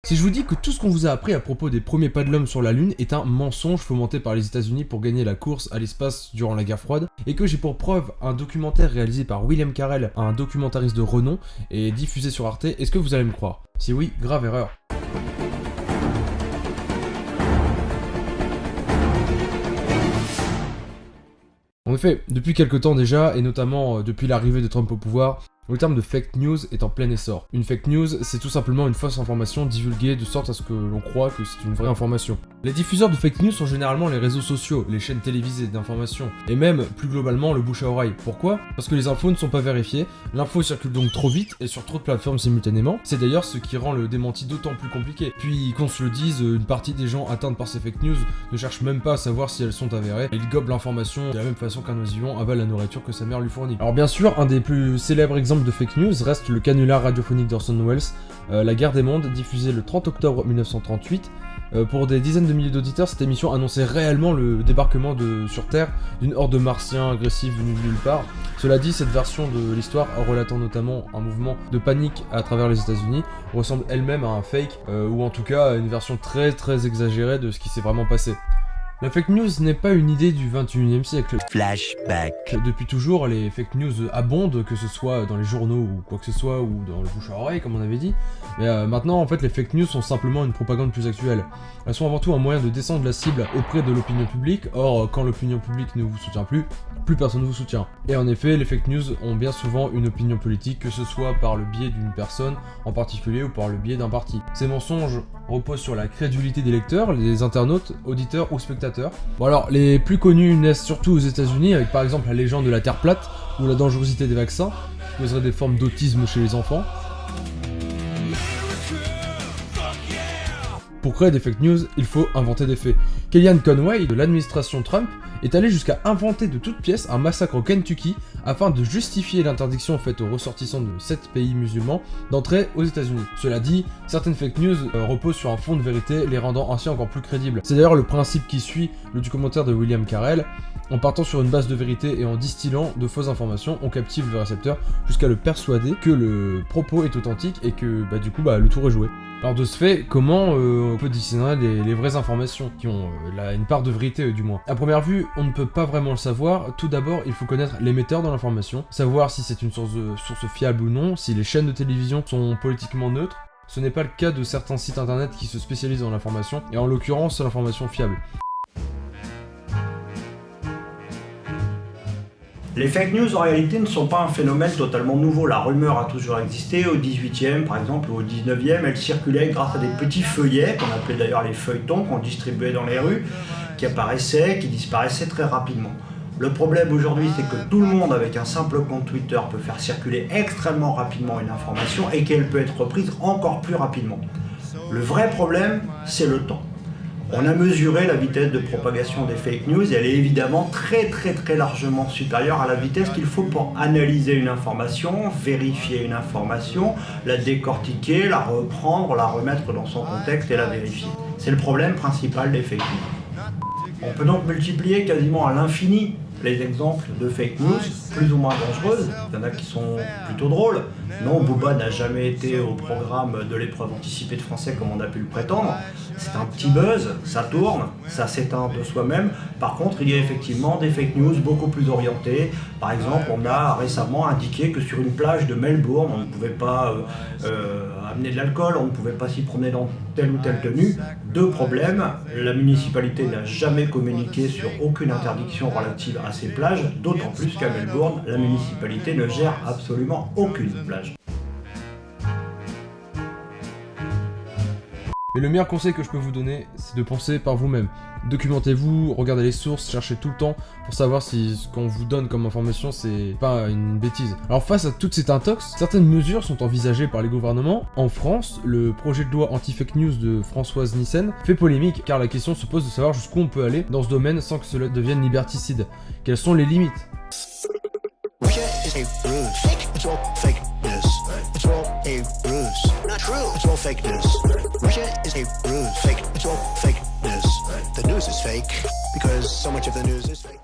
Si je vous dis que tout ce qu'on vous a appris à propos des premiers pas de l'homme sur la Lune est un mensonge fomenté par les États-Unis pour gagner la course à l'espace durant la guerre froide, et que j'ai pour preuve un documentaire réalisé par William Carell, un documentariste de renom, et diffusé sur Arte, est-ce que vous allez me croire? Si oui, grave erreur. En effet, depuis quelques temps déjà, et notamment depuis l'arrivée de Trump au pouvoir, le terme de fake news est en plein essor. Une fake news, c'est tout simplement une fausse information divulguée de sorte à ce que l'on croit que c'est une vraie information. Les diffuseurs de fake news sont généralement les réseaux sociaux, les chaînes télévisées d'information, et même, plus globalement, le bouche à oreille. Pourquoi? Parce que les infos ne sont pas vérifiées, l'info circule donc trop vite et sur trop de plateformes simultanément, c'est d'ailleurs ce qui rend le démenti d'autant plus compliqué. Puis, qu'on se le dise, une partie des gens atteints par ces fake news ne cherchent même pas à savoir si elles sont avérées, et ils gobent l'information de la même façon qu'un oisillon avale la nourriture que sa mère lui fournit. Alors bien sûr, un des plus célèbres exemples de fake news reste le canular radiophonique d'Orson Welles, La guerre des mondes, diffusé le 30 octobre 1938. Pour des dizaines de milliers d'auditeurs, cette émission annonçait réellement le débarquement sur Terre d'une horde de martiens agressifs venus de nulle part. Cela dit, cette version de l'histoire, relatant notamment un mouvement de panique à travers les États-Unis, ressemble elle-même à un fake, ou en tout cas à une version très exagérée de ce qui s'est vraiment passé. La fake news n'est pas une idée du 21e siècle. Flashback. Depuis toujours, les fake news abondent, que ce soit dans les journaux ou quoi que ce soit, ou dans le bouche à oreille, comme on avait dit. Mais maintenant, en fait, les fake news sont simplement une propagande plus actuelle. Elles sont avant tout un moyen de descendre la cible auprès de l'opinion publique. Or, quand l'opinion publique ne vous soutient plus personne ne vous soutient. Et en effet, les fake news ont bien souvent une opinion politique, que ce soit par le biais d'une personne en particulier ou par le biais d'un parti. Ces mensonges reposent sur la crédulité des lecteurs, les internautes, auditeurs ou spectateurs. Bon alors, les plus connus naissent surtout aux États-Unis, avec par exemple la légende de la Terre plate ou la dangerosité des vaccins, qui causerait des formes d'autisme chez les enfants. Pour créer des fake news, il faut inventer des faits. Kellyanne Conway, de l'administration Trump, est allée jusqu'à inventer de toutes pièces un massacre au Kentucky afin de justifier l'interdiction faite aux ressortissants de 7 pays musulmans d'entrer aux États-Unis. Cela dit, certaines fake news reposent sur un fond de vérité, les rendant ainsi encore plus crédibles. C'est d'ailleurs le principe qui suit le documentaire de William Carell. En partant sur une base de vérité et en distillant de fausses informations, on captive le récepteur jusqu'à le persuader que le propos est authentique et que du coup le tour est joué. Alors de ce fait, comment on peut discerner les vraies informations, qui ont une part de vérité du moins? À première vue, on ne peut pas vraiment le savoir. Tout d'abord, il faut connaître l'émetteur de l'information, savoir si c'est une source fiable ou non, si les chaînes de télévision sont politiquement neutres. Ce n'est pas le cas de certains sites internet qui se spécialisent dans l'information, et en l'occurrence l'information fiable. Les fake news en réalité ne sont pas un phénomène totalement nouveau. La rumeur a toujours existé. Au 18e par exemple ou au 19e, elle circulait grâce à des petits feuillets, qu'on appelait d'ailleurs les feuilletons, qu'on distribuait dans les rues, qui apparaissaient, qui disparaissaient très rapidement. Le problème aujourd'hui, c'est que tout le monde avec un simple compte Twitter peut faire circuler extrêmement rapidement une information et qu'elle peut être reprise encore plus rapidement. Le vrai problème, c'est le temps. On a mesuré la vitesse de propagation des fake news et elle est évidemment très largement supérieure à la vitesse qu'il faut pour analyser une information, vérifier une information, la décortiquer, la reprendre, la remettre dans son contexte et la vérifier. C'est le problème principal des fake news. On peut donc multiplier quasiment à l'infini les exemples de fake news, plus ou moins dangereuses. Il y en a qui sont plutôt drôles. Non, Booba n'a jamais été au programme de l'épreuve anticipée de français comme on a pu le prétendre. C'est un petit buzz, ça tourne, ça s'éteint de soi-même. Par contre, il y a effectivement des fake news beaucoup plus orientées. Par exemple, on a récemment indiqué que sur une plage de Melbourne, on ne pouvait pas amener de l'alcool, on ne pouvait pas s'y promener dans telle ou telle tenue. Deux problèmes, la municipalité n'a jamais communiqué sur aucune interdiction relative à ces plages, d'autant plus qu'à Melbourne, la municipalité ne gère absolument aucune plage. Mais le meilleur conseil que je peux vous donner, c'est de penser par vous-même. Documentez-vous, regardez les sources, cherchez tout le temps pour savoir si ce qu'on vous donne comme information c'est pas une bêtise. Alors face à toute cette intox, certaines mesures sont envisagées par les gouvernements. En France, le projet de loi anti-fake news de Françoise Nyssen fait polémique car la question se pose de savoir jusqu'où on peut aller dans ce domaine sans que cela devienne liberticide. Quelles sont les limites ? The news is fake because so much of the news is fake.